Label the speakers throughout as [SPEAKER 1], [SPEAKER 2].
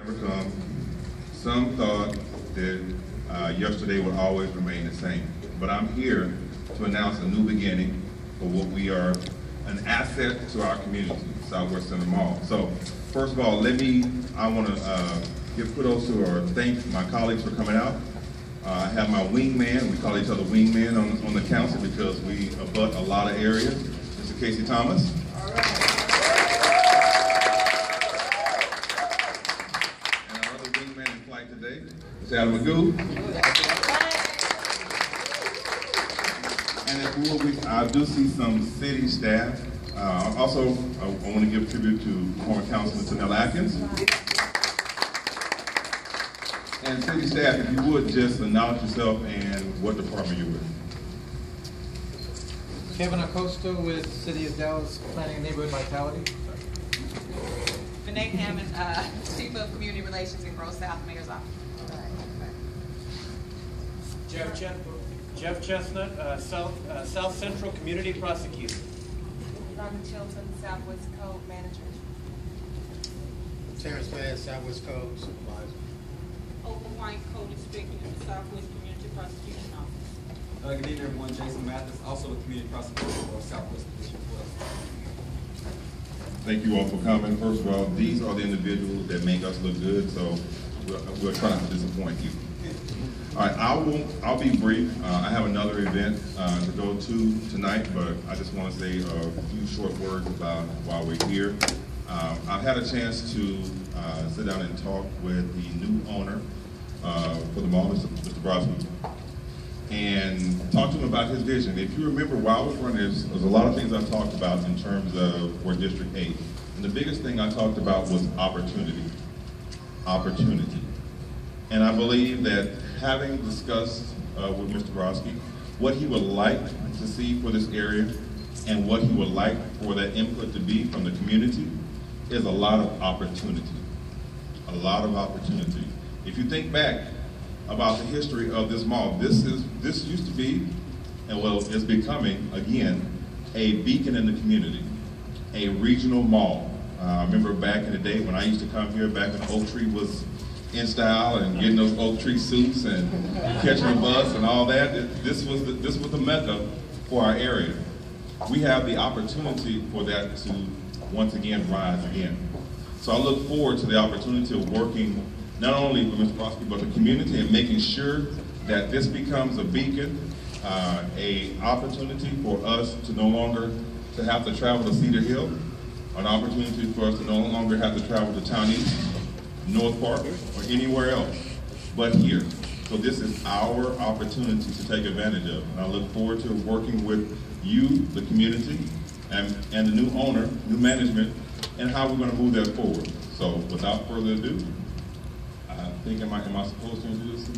[SPEAKER 1] Come. Some thought that yesterday would always remain the same, but I'm here to announce a new beginning for what we are, an asset to our community, Southwest Center Mall. So, first of all, I want to give kudos to or thank my colleagues for coming out. I have my wingman, we call each other wingman on the council because we abut a lot of areas. Mr. Casey Thomas. All right. And our other wingman in flight today, Mr. Adam Magoo. And if I do see some city staff. Also, I want to give tribute to former Councilman Tanell Atkins. And city staff, if you would just acknowledge yourself and what department you're with.
[SPEAKER 2] Kevin Acosta with City of Dallas Planning and Neighborhood Vitality.
[SPEAKER 3] Renee Hammond, Chief of Community Relations in Grove South Mayor's Office.
[SPEAKER 4] Jeff Chestnut, South Central Community Prosecutor.
[SPEAKER 5] Robert Chilton, Southwest Code Manager.
[SPEAKER 6] Terrence Bass, Southwest Code Supervisor.
[SPEAKER 7] Opal White, Code Inspector in the Southwest Community Prosecution Office.
[SPEAKER 8] Good evening, everyone. Jason Mathis, also the Community Prosecutor for Southwest Division 12.
[SPEAKER 1] Thank you all for coming. First of all, these are the individuals that make us look good, so we'll try not to disappoint you. All right, I'll be brief. I have another event to go to tonight, but I just want to say a few short words about why we're here. I've had a chance to sit down and talk with the new owner for the mall, Mr. Brodsky, and talk to him about his vision. If you remember, while I was running, there's a lot of things I talked about in terms of for District 8. And the biggest thing I talked about was opportunity. Opportunity. And I believe that having discussed with Mr. Brodsky what he would like to see for this area and what he would like for that input to be from the community is a lot of opportunity. A lot of opportunity. If you think back about the history of this mall, this used to be, and well, it's becoming, again, a beacon in the community, a regional mall. I remember back in the day when I used to come here, back when Oak Tree was in style and getting those Oak Tree suits and catching the bus and all that. This was the mecca for our area. We have the opportunity for that to once again rise again. So I look forward to the opportunity of working not only with Mr. Brodsky but the community and making sure that this becomes a beacon, an opportunity for us to no longer to have to travel to Cedar Hill, an opportunity for us to no longer have to travel to Town East, North Park, or anywhere else, but here. So this is our opportunity to take advantage of. And I look forward to working with you, the community, and the new owner, new management, and how we're going to move that forward. So without further ado, I think, am I supposed to introduce you?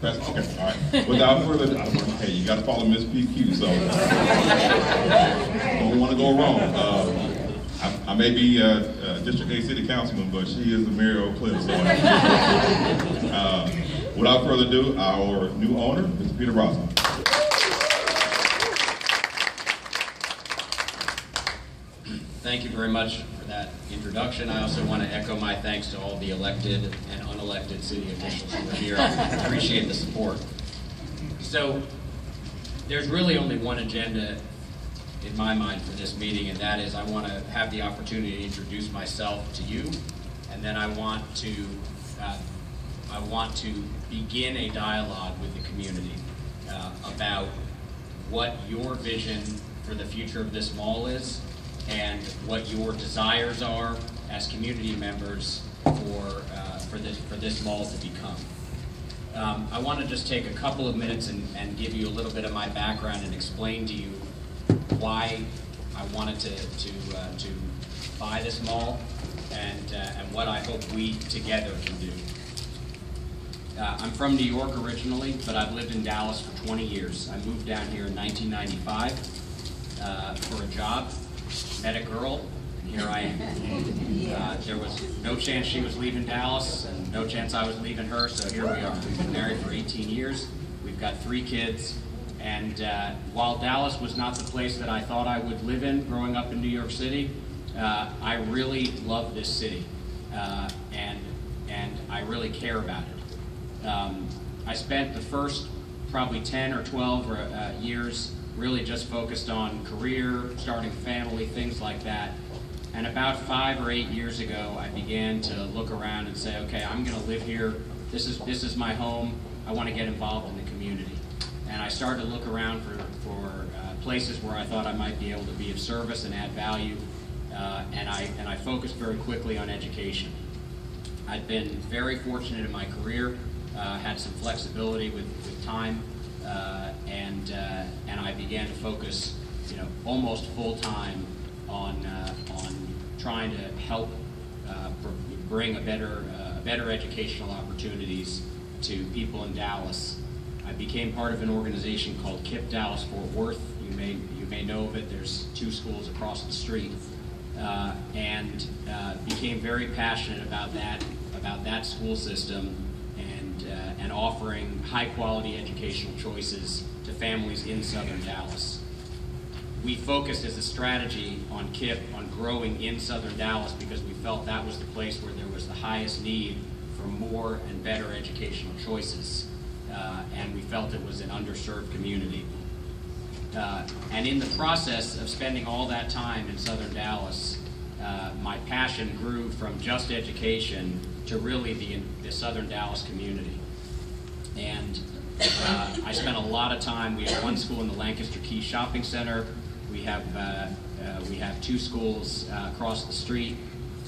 [SPEAKER 1] Okay, all right. Without further ado, hey, you got to follow Miss PQ, so don't want to go wrong. I may be a District 8 City Councilman, but she is the Mayor of Cliff. So without further ado, our new owner, Mr. Peter Brodsky.
[SPEAKER 9] Thank you very much for that introduction. I also want to echo my thanks to all the elected and unelected city officials who are here. I appreciate the support. So there's really only one agenda in my mind for this meeting, and that is I want to have the opportunity to introduce myself to you, and then I want to begin a dialogue with the community about what your vision for the future of this mall is and what your desires are as community members for this mall to become. I want to just take a couple of minutes and give you a little bit of my background and explain to you why I wanted to buy this mall and what I hope we together can do. I'm from New York originally, but I've lived in Dallas for 20 years. I moved down here in 1995 for a job, met a girl, and here I am. There was no chance she was leaving Dallas and no chance I was leaving her, so here we are. We've been married for 18 years. We've got 3 kids. And while Dallas was not the place that I thought I would live in growing up in New York City, I really love this city. And really care about it. I spent the first probably 10 or 12 years really just focused on career, starting family, things like that. And about 5 or 8 years ago, I began to look around and say, okay, I'm going to live here. This is my home. I want to get involved in the community. And I started to look around for places where I thought I might be able to be of service and add value. And I focused very quickly on education. I'd been very fortunate in my career, had some flexibility with time, and I began to focus, almost full time on trying to help bring a better educational opportunities to people in Dallas. I became part of an organization called KIPP Dallas Fort Worth. You may know of it. There's 2 schools across the street, and became very passionate about that school system and offering high quality educational choices to families in Southern Dallas. We focused as a strategy on KIPP on growing in Southern Dallas because we felt that was the place where there was the highest need for more and better educational choices, and we felt it was an underserved community. And in the process of spending all that time in Southern Dallas, my passion grew from just education to really the Southern Dallas community. And I spent a lot of time. We have 1 school in the Lancaster Key Shopping Center. We have 2 schools across the street,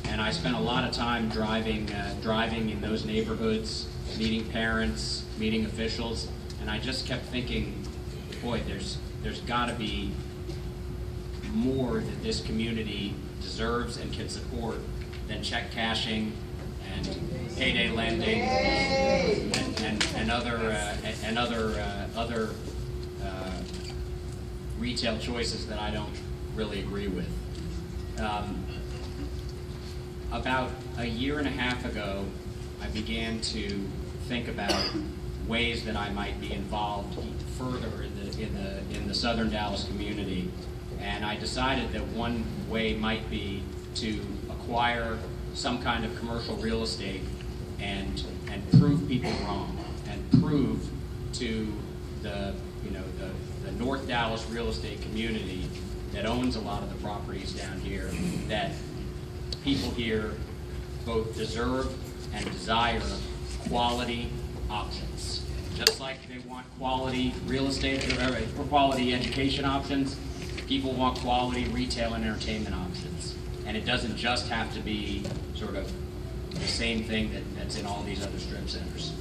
[SPEAKER 9] and I spent a lot of time driving in those neighborhoods, meeting parents, meeting officials, and I just kept thinking, boy, there's got to be more that this community deserves and can support than check cashing and payday lending and other retail choices that I don't really agree with. About a year and a half ago, I began to think about ways that I might be involved further in the Southern Dallas community, and I decided that one way might be to acquire some kind of commercial real estate and prove people wrong, and prove to the North Dallas real estate community that owns a lot of the properties down here that people here both deserve and desire quality options. Just like they want quality real estate or quality education options, people want quality retail and entertainment options. And it doesn't just have to be sort of the same thing that's in all these other strip centers.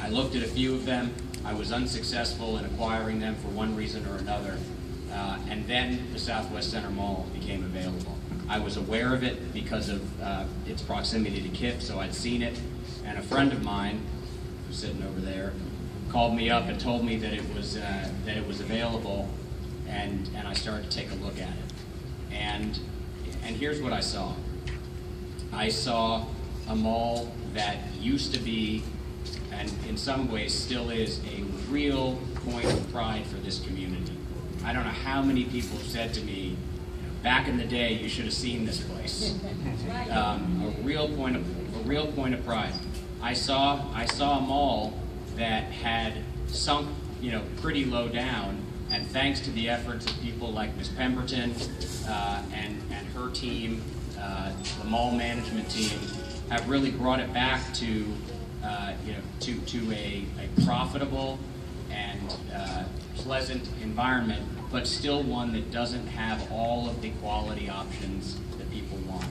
[SPEAKER 9] I looked at a few of them. I was unsuccessful in acquiring them for one reason or another. And then the Southwest Center Mall became available. I was aware of it because of its proximity to KIPP, so I'd seen it. And a friend of mine, who's sitting over there, called me up and told me that it was available, and I started to take a look at it. And here's what I saw. I saw a mall that used to be, and in some ways still is, a real point of pride for this community. I don't know how many people have said to me, back in the day, you should have seen this place. A real point of pride. I saw a mall that had sunk, pretty low down, and thanks to the efforts of people like Ms. Pemberton and her team, the mall management team, have really brought it back to a profitable and pleasant environment, but still one that doesn't have all of the quality options that people want.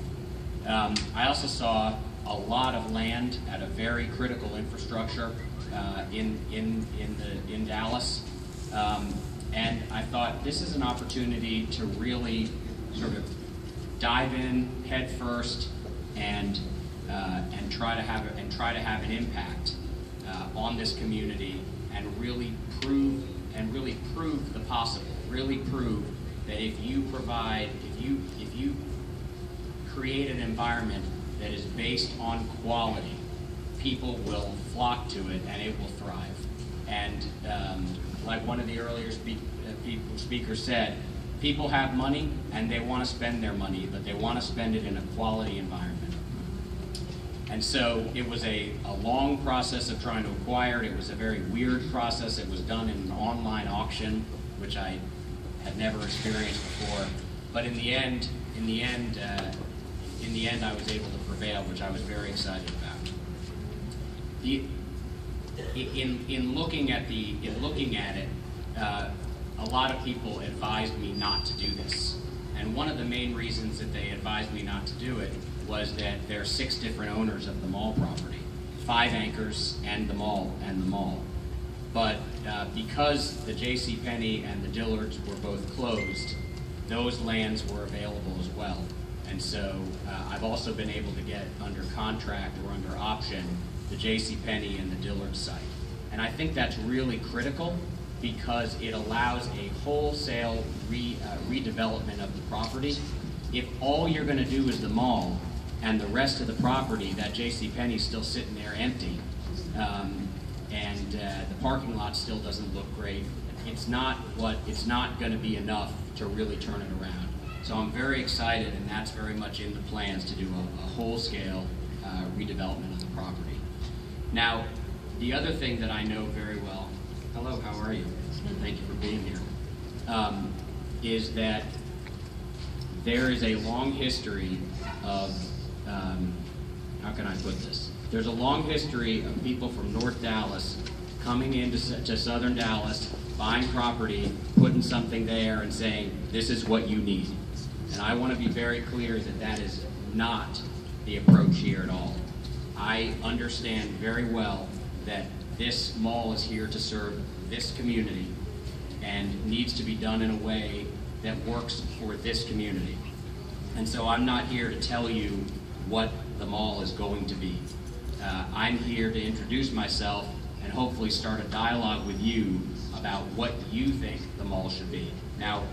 [SPEAKER 9] I also saw a lot of land at a very critical infrastructure in Dallas, and I thought this is an opportunity to really sort of dive in head first and try to have an impact on this community and really prove the possible. Really prove that if you create an environment that is based on quality, people will flock to it and it will thrive. And like one of the earlier speakers said, people have money and they want to spend their money, but they want to spend it in a quality environment. And so it was a long process of trying to acquire it. It was a very weird process. It was done in an online auction, which I had never experienced before. But in the end, I was able to prevail, which I was very excited about. In looking at it, a lot of people advised me not to do this. And one of the main reasons that they advised me not to do it was that there are 6 different owners of the mall property, 5 anchors and the mall. But because the JCPenney and the Dillards were both closed, those lands were available as well. And so I've also been able to get under contract or under option the JCPenney and the Dillard site. And I think that's really critical because it allows a wholesale redevelopment of the property. If all you're going to do is the mall and the rest of the property, that JCPenney is still sitting there empty, and the parking lot still doesn't look great, it's not going to be enough to really turn it around. So I'm very excited, and that's very much in the plans to do a whole-scale redevelopment of the property. Now, the other thing that I know very well, hello, how are you? Thank you for being here, is that there is a long history of, how can I put this? There's a long history of people from North Dallas coming into Southern Dallas, buying property, putting something there and saying, this is what you need. And I want to be very clear that that is not the approach here at all. I understand very well that this mall is here to serve this community and needs to be done in a way that works for this community. And so I'm not here to tell you what the mall is going to be. I'm here to introduce myself and hopefully start a dialogue with you about what you think the mall should be. Now,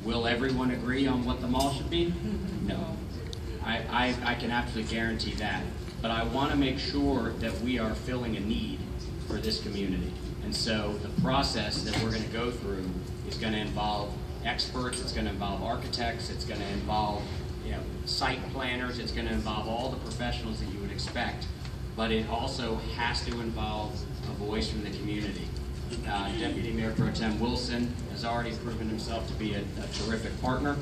[SPEAKER 9] will everyone agree on what the mall should be? No. I can absolutely guarantee that. But I want to make sure that we are filling a need for this community. And so the process that we're going to go through is going to involve experts, it's going to involve architects, it's going to involve site planners, it's going to involve all the professionals that you would expect. But it also has to involve a voice from the community. Deputy Mayor Pro Tem Wilson has already proven himself to be a terrific partner,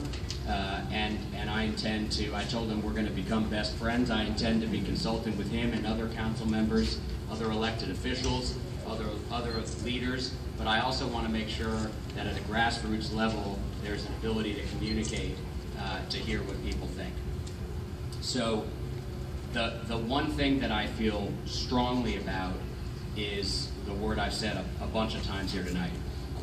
[SPEAKER 9] and I intend to, I told him we're going to become best friends. I intend to be consulting with him and other council members, other elected officials, other leaders, but I also want to make sure that at a grassroots level there's an ability to communicate, to hear what people think. So the one thing that I feel strongly about is the word I've said a bunch of times here tonight,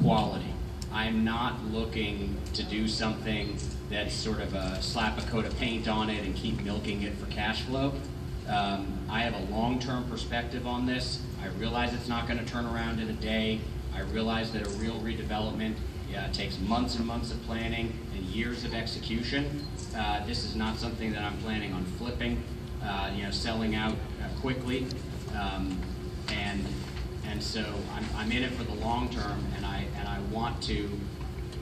[SPEAKER 9] quality. I'm not looking to do something that's sort of slap a coat of paint on it and keep milking it for cash flow. I have a long-term perspective on this. I realize it's not going to turn around in a day. I realize that a real redevelopment takes months and months of planning and years of execution. This is not something that I'm planning on flipping, selling out quickly. And so I'm in it for the long term, and I want to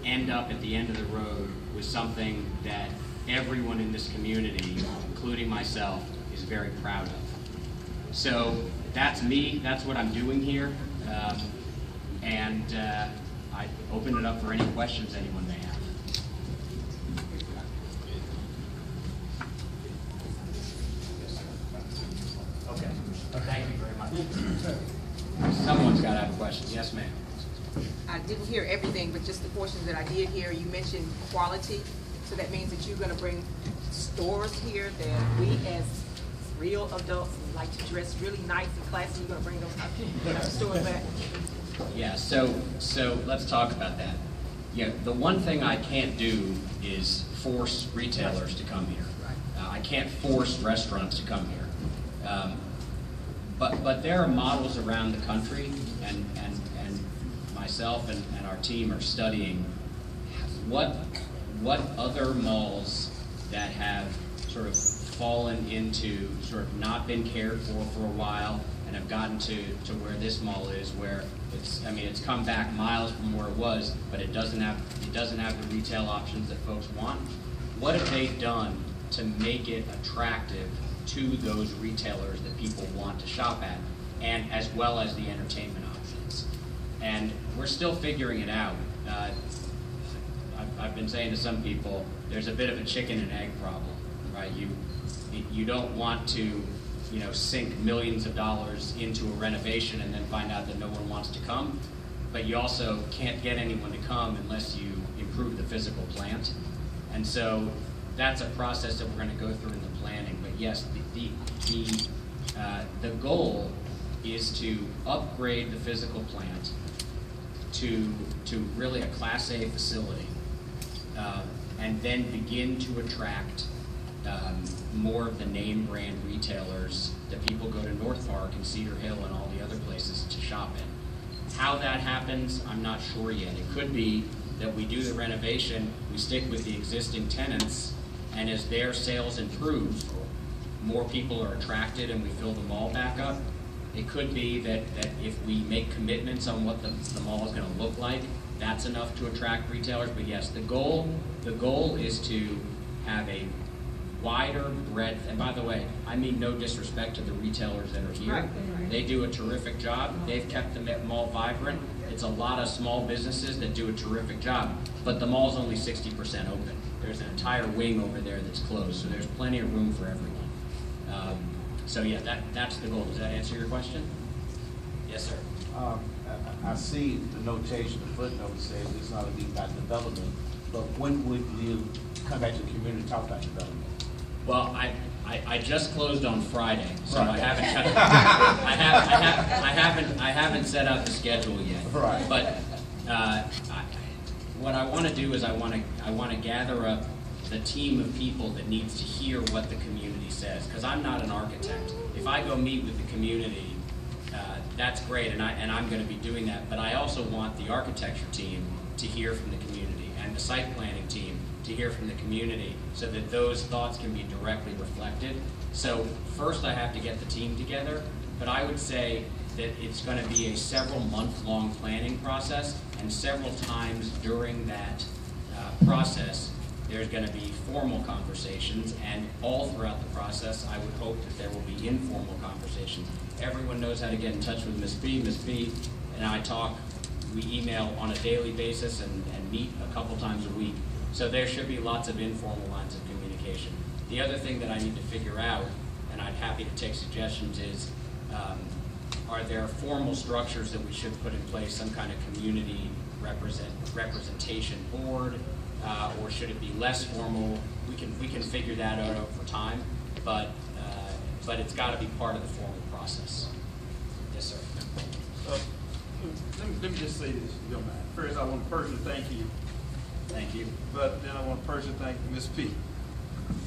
[SPEAKER 9] end up at the end of the road with something that everyone in this community, including myself, is very proud of. So that's me, that's what I'm doing here, and I open it up for any questions anyone may have. Okay, thank you very much. Someone's got to have a question. Yes, ma'am.
[SPEAKER 5] I didn't hear everything, but just the portions that I did hear, you mentioned quality. So that means that you're going to bring stores here that we as real adults like to dress really nice and classy. You're going to bring those type of stores back?
[SPEAKER 9] Yeah, so let's talk about that. Yeah, the one thing I can't do is force retailers to come here. I can't force restaurants to come here. But there are models around the country, and myself and our team are studying what other malls that have sort of fallen into, sort of not been cared for a while, and have gotten to where this mall is, where it's come back miles from where it was, but it doesn't have the retail options that folks want. What have they done to make it attractive to those retailers that people want to shop at, and as well as the entertainment options. And we're still figuring it out. I've been saying to some people, there's a bit of a chicken and egg problem, right? You don't want to, sink millions of dollars into a renovation and then find out that no one wants to come, but you also can't get anyone to come unless you improve the physical plant. And so that's a process that we're going to go through in the planning. But yes, the goal is to upgrade the physical plant to really a Class A facility, and then begin to attract more of the name brand retailers that people go to North Park and Cedar Hill and all the other places to shop in. How that happens, I'm not sure yet. It could be that we do the renovation, we stick with the existing tenants, and as their sales improve, more people are attracted and we fill the mall back up. It could be that if we make commitments on what the mall is going to look like, that's enough to attract retailers. But yes, the goal is to have a wider breadth. And by the way, I mean no disrespect to the retailers that are here. Right. They do a terrific job. They've kept the mall vibrant. It's a lot of small businesses that do a terrific job. But the mall's only 60% open. There's an entire wing over there that's closed, so there's plenty of room for everyone. So yeah, that's the goal. Does that answer your question? Yes, sir.
[SPEAKER 10] I see the notation, the footnote says it's not a deep dive development, but when would you come back to the community and talk about development?
[SPEAKER 9] Well, I just closed on Friday, so
[SPEAKER 10] right.
[SPEAKER 9] I haven't set out the schedule yet.
[SPEAKER 10] Right.
[SPEAKER 9] But what I want to do is I want to gather up the team of people that needs to hear what the community says, because I'm not an architect. If I go meet with the community, that's great, and I'm going to be doing that. But I also want the architecture team to hear from the community and the site planning team to hear from the community, so that those thoughts can be directly reflected. So first I have to get the team together, but I would say that it's going to be a several month-long planning process, and several times during that process there's going to be formal conversations, and all throughout the process I would hope that there will be informal conversations. Everyone knows how to get in touch with Ms. B. Ms. B and I talk, we email on a daily basis and meet a couple times a week. So there should be lots of informal lines of communication. The other thing that I need to figure out, and I'm happy to take suggestions, is are there formal structures that we should put in place, some kind of community representation board, or should it be less formal? We can figure that out over time, but it's got to be part of the formal process. Yes, sir.
[SPEAKER 11] Let me just say this, if you don't mind. First, I want to personally thank you.
[SPEAKER 9] Thank you.
[SPEAKER 11] But then I want to personally thank Ms. P.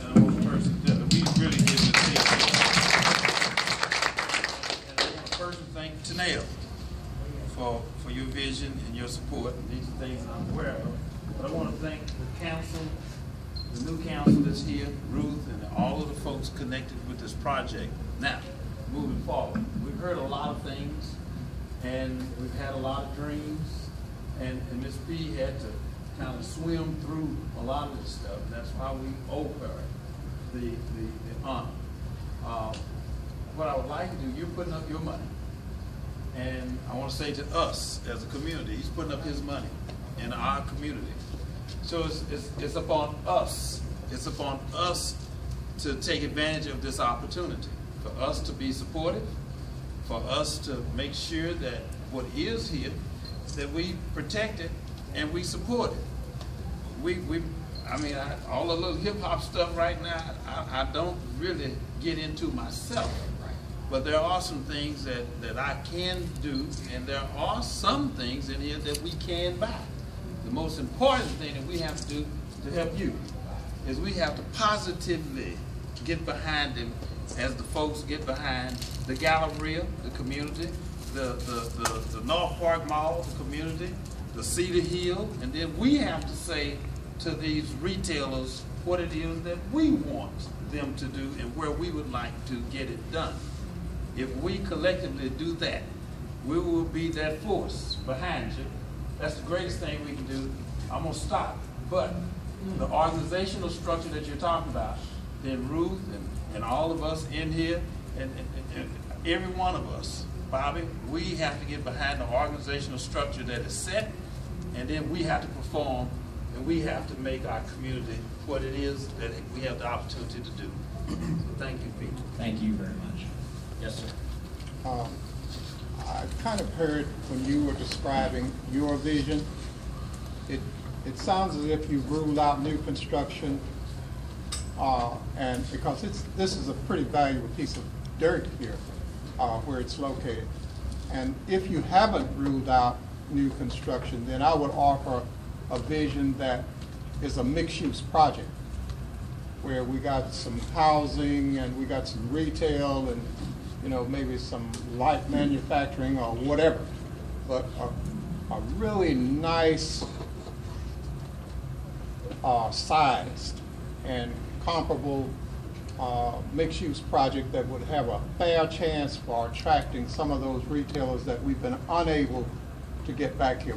[SPEAKER 11] And I want to personally tell her, we really give Ms. P. And I want to personally thank Tanel for your vision and your support. These are things I'm aware of. But I want to thank the council, the new council that's here, Ruth, and all of the folks connected with this project. Now, moving forward, we've heard a lot of things, and we've had a lot of dreams, and Ms. P had to kind of swim through a lot of this stuff, and that's why we owe her the honor. What I would like to do, you're putting up your money, and I want to say to us as a community, he's putting up his money in our community. So it's upon us. It's upon us to take advantage of this opportunity, for us to be supportive, for us to make sure that what is here, that we protect it and we support it. All the little hip hop stuff right now, I don't really get into myself. But there are some things that I can do, and there are some things in here that we can buy. The most important thing that we have to do to help you is we have to positively get behind them, as the folks get behind the Galleria, the community, the North Park Mall, the community, the Cedar Hill, and then we have to say to these retailers what it is that we want them to do and where we would like to get it done. If we collectively do that, we will be that force behind you. That's the greatest thing we can do. I'm gonna stop, but the organizational structure that you're talking about, then Ruth and all of us in here, and every one of us, Bobby, we have to get behind the organizational structure that is set, and then we have to perform, and we have to make our community what it is that we have the opportunity to do. So thank you, Peter.
[SPEAKER 9] Thank you very much. Yes, sir.
[SPEAKER 12] I kind of heard when you were describing your vision, it sounds as if you've ruled out new construction, and because this is a pretty valuable piece of dirt here where it's located. And if you haven't ruled out new construction, then I would offer a vision that is a mixed-use project where we got some housing and we got some retail and maybe some light manufacturing or whatever, but a really nice sized and comparable mixed-use project that would have a fair chance for attracting some of those retailers that we've been unable to get back here.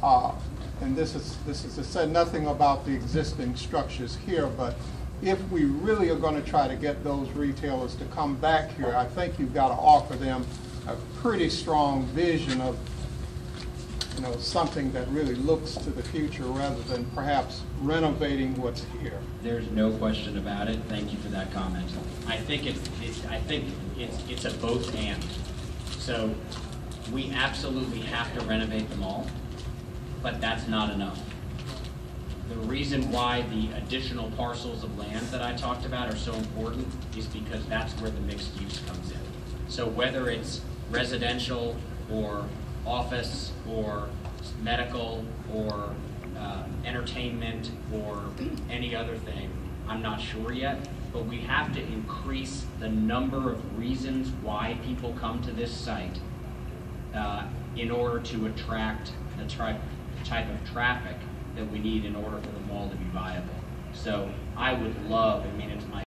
[SPEAKER 12] But and this is said nothing about the existing structures here, but if we really are going to try to get those retailers to come back here, I think you've got to offer them a pretty strong vision of something that really looks to the future rather than perhaps renovating what's here.
[SPEAKER 9] There's no question about it. Thank you for that comment. I think it's a both and. So we absolutely have to renovate the mall, but that's not enough. The reason why the additional parcels of land that I talked about are so important is because that's where the mixed use comes in. So whether it's residential or office or medical or entertainment or any other thing, I'm not sure yet, but we have to increase the number of reasons why people come to this site in order to attract the type of traffic that we need in order for the mall to be viable. So I would love, it's my